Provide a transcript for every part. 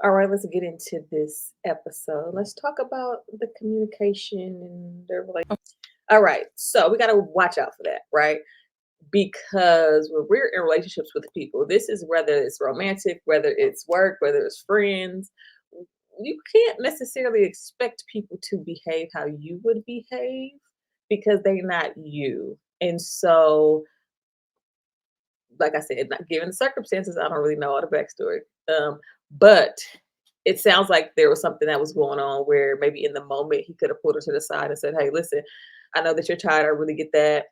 All right, let's get into this episode. Let's talk about the communication and the relationship. All right, so we got to watch out for that, right? Because when we're in relationships with people, this is whether it's romantic, whether it's work, whether it's friends, you can't necessarily expect people to behave how you would behave because they're not you. And so, like I said, not given the circumstances, I don't really know all the backstory. But it sounds like there was something that was going on where maybe in the moment he could have pulled her to the side and said, "Hey, listen, I know that you're tired. I really get that,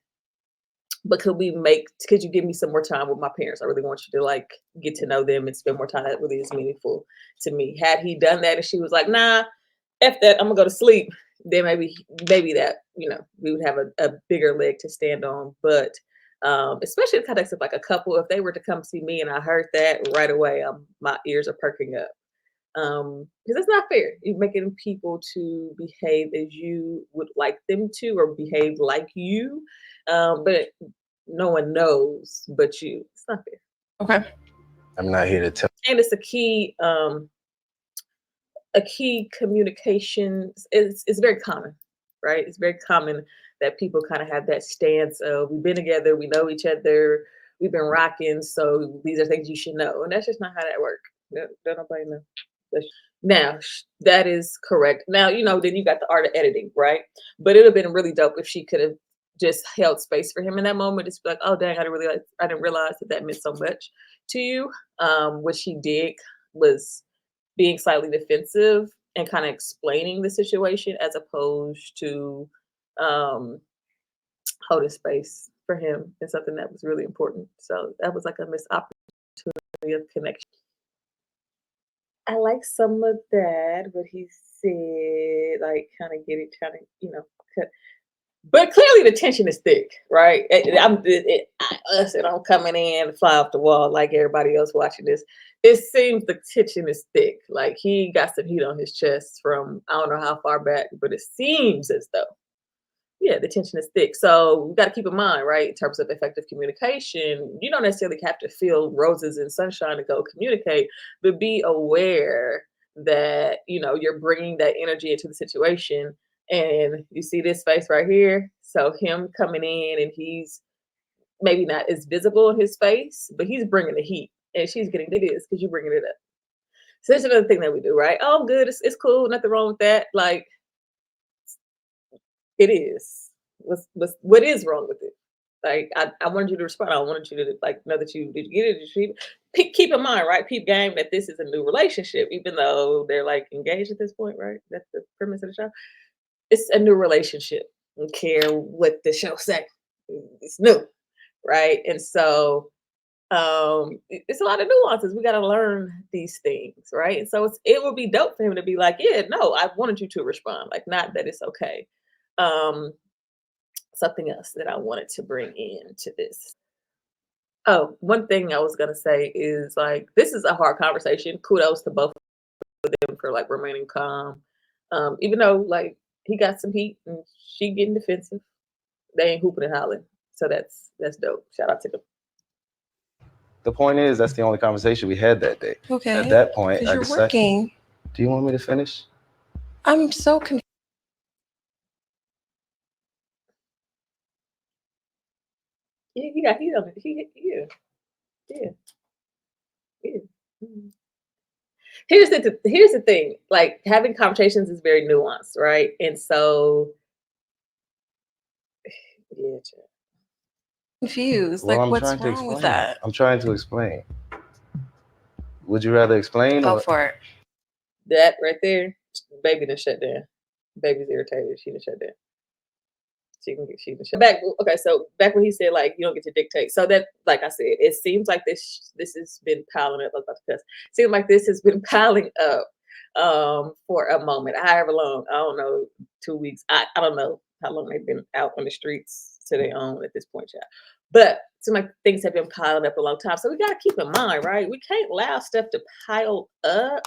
but could you give me some more time with my parents? I really want you to like get to know them and spend more time. That really is meaningful to me." Had he done that and she was like, "Nah, F that, I'm gonna go to sleep," then maybe that, we would have a bigger leg to stand on. But especially in the context of like a couple, if they were to come see me and I heard that right away, my ears are perking up. Because it's not fair. You're making people to behave as you would like them to or behave like you. But no one knows but you. It's not fair. Okay. I'm not here to tell. And it's a key communication is very common, right? It's very common that people kind of have that stance of we've been together, we know each other, we've been rocking, so these are things you should know. And that's just not how that works. Don't nobody know. Now, that is correct. Now, then you got the art of editing, right? But it would have been really dope if she could have just held space for him in that moment. Just be like, "Oh, dang, I didn't realize that meant so much to you." What she did was being slightly defensive and kind of explaining the situation as opposed to um, holding space for him and something that was really important. So that was like a missed opportunity of connection. I like some of that, what he said, like kind of get it, kind of, cut. But clearly the tension is thick, right? Us, and I'm coming in, fly off the wall like everybody else watching this. It seems the tension is thick. Like he got some heat on his chest from I don't know how far back, but it seems as though, yeah, the tension is thick. So we got to keep in mind, right, in terms of effective communication, you don't necessarily have to feel roses and sunshine to go communicate, but be aware that, you're bringing that energy into the situation. And you see this face right here. So him coming in and he's maybe not as visible in his face, but he's bringing the heat and she's getting it is because you're bringing it up. So that's another thing that we do, right? Oh, I'm good. It's cool. Nothing wrong with that. Like, it is. What is wrong with it? Like I wanted you to respond. I wanted you to like know that you did you get it. Did you, keep in mind, right? Peep game that this is a new relationship, even though they're like engaged at this point, right? That's the premise of the show. It's a new relationship. I don't care what the show say. It's new, right? And so it's a lot of nuances. We got to learn these things, right? And so it would be dope for him to be like, yeah, no, I wanted you to respond, like not that it's okay. Um, Something else that I wanted to bring into this. Oh, one thing I was gonna say is like this is a hard conversation. Kudos to both of them for like remaining calm. Even though like he got some heat and she getting defensive, they ain't hooping and hollering. So that's dope. Shout out to them. The point is, that's the only conversation we had that day. At Okay. that point, Because I you're decided. working. Do you want me to finish? I'm so confused. Yeah, he got heat on it. Yeah, yeah, yeah. Mhm. Here's the thing. Like having conversations is very nuanced, right? And so yeah, Confused. Well, Like, I'm what's trying to wrong with explain. that? I'm trying to explain. Would you rather explain Go or? for it. that right there, baby done shut down. Baby's irritated. She done shut down. She can shut back. Okay, so back when he said like you don't get to dictate. So that, like I said, it seems like this has been piling up. I was about to cuss. Seems like this has been piling up for a moment, however long. I don't know, 2 weeks. I don't know how long they've been out on the streets to their own at this point, child. But seems like things have been piling up a long time. So we got to keep in mind, right? We can't allow stuff to pile up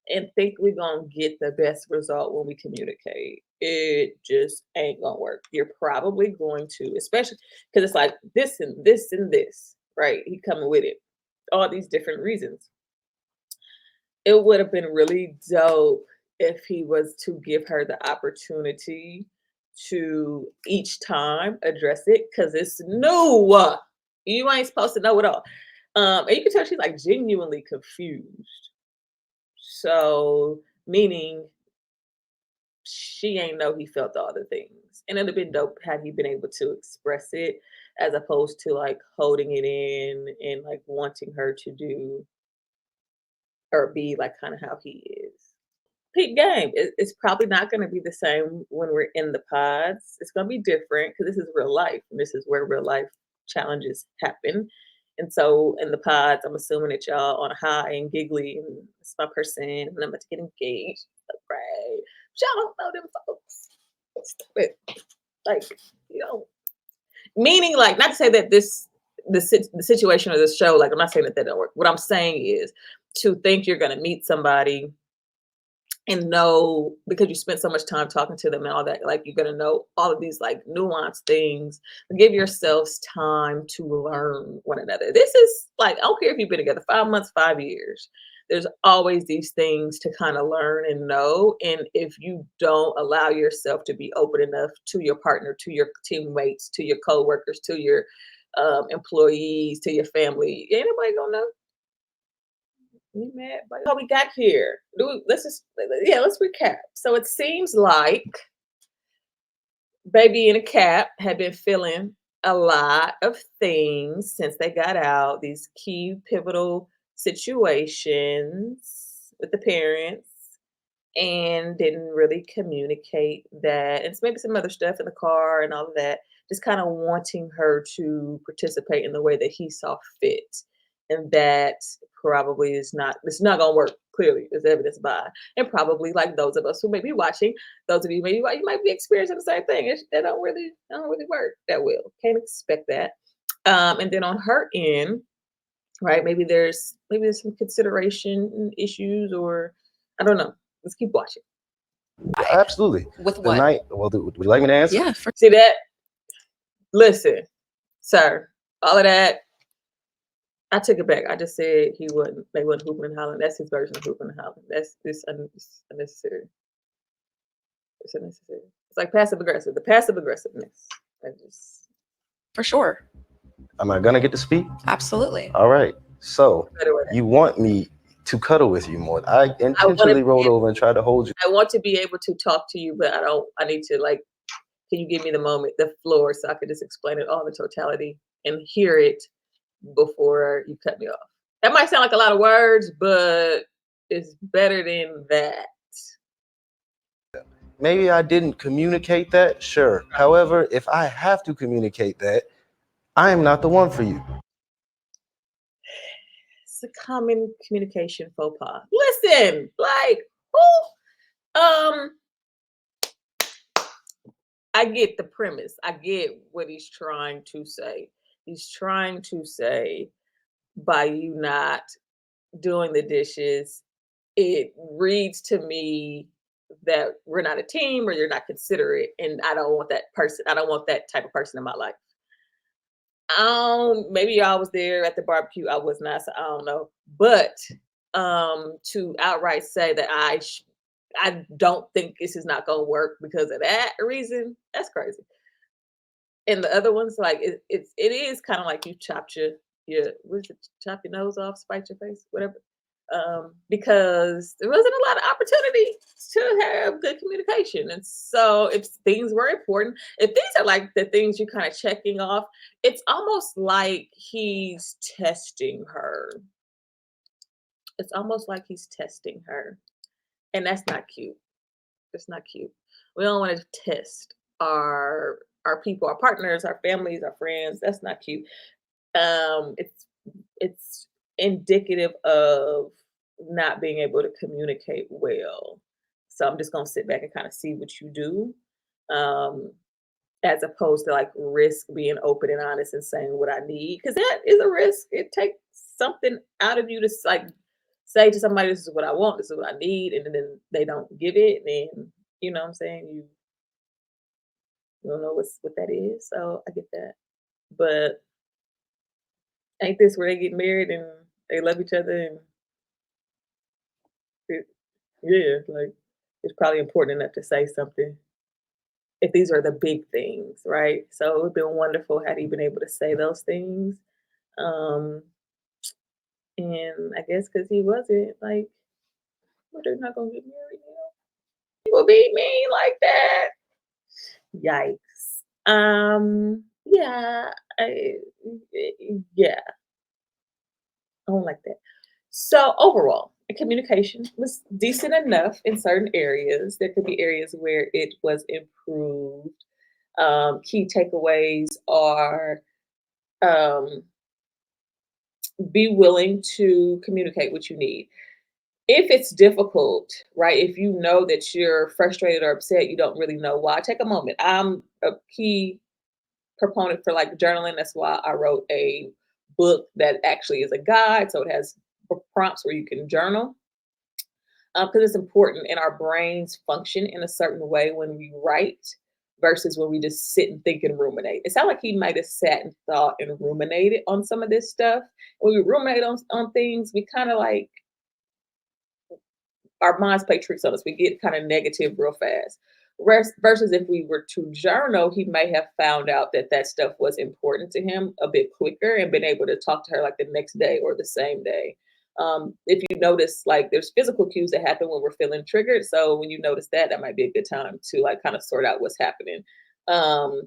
and think we're gonna get the best result when we communicate. It just ain't gonna work. You're probably going to, especially because it's like this and this and this, right? He coming with it, all these different reasons. it would have been really dope if he was to give her the opportunity to each time address it because it's new. You ain't supposed to know it all. And you can tell she's like genuinely confused. So, meaning she ain't know he felt all the things. And it'd have been dope had he been able to express it as opposed to like holding it in and like wanting her to do or be like kind of how he is. Peak game. It's probably not going to be the same when we're in the pods. It's going to be different because this is real life and this is where real life challenges happen. And so in the pods, I'm assuming that y'all on a high and giggly and it's my person and I'm about to get engaged. So great. Y'all don't know them folks. Stop it. Like, you know, meaning like not to say that the situation of this show, like I'm not saying that that don't work. What I'm saying is to think you're going to meet somebody and know because you spent so much time talking to them and all that, like you're gonna know all of these like nuanced things. Give yourselves time to learn one another. This is like I don't care if you've been together 5 months, 5 years. There's always these things to kind of learn and know. And if you don't allow yourself to be open enough to your partner, to your teammates, to your coworkers, to your employees, to your family, anybody gonna know. You mad? But how we got here? Let's recap. So it seems like Baby in a Cap had been feeling a lot of things since they got out. These key pivotal situations with the parents, and didn't really communicate that. And maybe some other stuff in the car and all of that. Just kind of wanting her to participate in the way that he saw fit. And that probably is not, it's not going to work, clearly, as evidenced by. And probably like those of us who may be watching, those of you maybe you might be experiencing the same thing. That don't really work that well. Can't expect that. And then on her end, right? Maybe there's some consideration issues, or I don't know. Let's keep watching. Absolutely. With The what? night. Well, would you like me to answer? Yeah. See that? Listen, sir. All of that. I took it back. I just said they wasn't hooping and hollering. That's his version of hooping and hollering. That's unnecessary. It's unnecessary. It's like passive aggressive. The passive aggressiveness. For sure. Am I gonna get to speak? Absolutely. All right. So you want me to cuddle with you more? I intentionally rolled over and tried to hold you. I want to be able to talk to you, but I need to like. Can you give me the moment, the floor, so I could just explain it all in totality and hear it before you cut me off? That might sound like a lot of words, but it's better than that. Maybe I didn't communicate that, sure. However, if I have to communicate that, I am not the one for you. It's a common communication faux pas. Listen, like, who? I get the premise. I get what he's trying to say. He's trying to say by you not doing the dishes, it reads to me that we're not a team or you're not considerate, and I don't want that person. I don't want that type of person in my life. Maybe I was there at the barbecue. I was not, so I don't know. But to outright say that I don't think this is not gonna work because of that reason, that's crazy. And the other ones, like it is kind of like you chopped your what is it, chop your nose off, spite your face, whatever. Because there wasn't a lot of opportunity to have good communication. And so if things were important, if these are like the things you're kind of checking off, it's almost like he's testing her. It's almost like he's testing her. And that's not cute. It's not cute. We don't want to test our people, our partners, our families, our friends. That's not cute. It's indicative of not being able to communicate well. So I'm just gonna sit back and kind of see what you do, um, as opposed to like risk being open and honest and saying what I need, because that is a risk. It takes something out of you to like say to somebody, "This is what I want. This is what I need," and then they don't give it. Then you know what I'm saying, you don't know what that is. So I get that, but ain't this where they get married and they love each other and Yeah, like it's probably important enough to say something if these are the big things, right? So it would been wonderful had he been able to say those things. Um, and I guess because he wasn't, like, well, they're not gonna get married now. People be mean like that. Yikes. Yeah, yeah, I don't like that. So overall, the communication was decent enough in certain areas. There could be areas where it was improved. Key takeaways are, um, be willing to communicate what you need. If it's difficult, right? If you know that you're frustrated or upset, you don't really know why, take a moment. I'm a key proponent for like journaling. That's why I wrote a book that actually is a guide. So it has prompts where you can journal, because it's important, and our brains function in a certain way when we write versus when we just sit and think and ruminate. It sounds like he might have sat and thought and ruminated on some of this stuff. When we ruminate on things, we kind of like, our minds play tricks on us. We get kind of negative real fast. Versus if we were to journal, he may have found out that that stuff was important to him a bit quicker and been able to talk to her like the next day or the same day. If you notice, like there's physical cues that happen when we're feeling triggered. So when you notice that, that might be a good time to like kind of sort out what's happening. Um,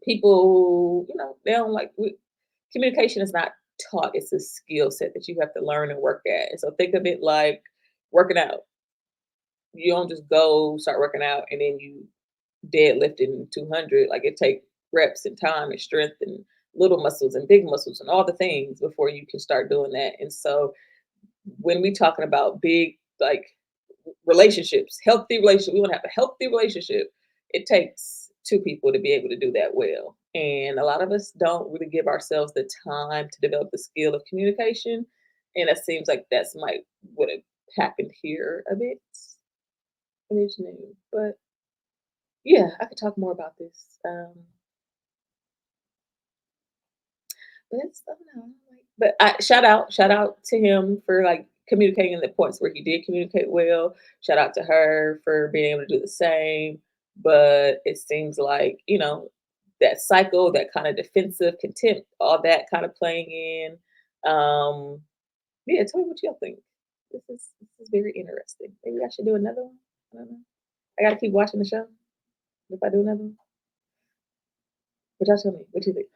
People, they don't like communication is not taught. It's a skill set that you have to learn and work at. And so think of it like working out. You don't just go start working out and then you deadlifting 200. Like it takes reps and time and strength and little muscles and big muscles and all the things before you can start doing that. And so when we talking about big, like, relationships, healthy relationship, we want to have a healthy relationship. It takes two people to be able to do that well. And a lot of us don't really give ourselves the time to develop the skill of communication. And it seems like that's might would have happened here a bit. And it's new. But yeah, I could talk more about this. But it's, I don't know, like, but shout out to him for like communicating the points where he did communicate well. Shout out to her for being able to do the same. But it seems like, that cycle, that kind of defensive contempt, all that kind of playing in. Yeah, tell me what y'all think. This is very interesting. Maybe I should do another one. I don't know. I gotta keep watching the show if I do another one. But y'all tell me, what do you think?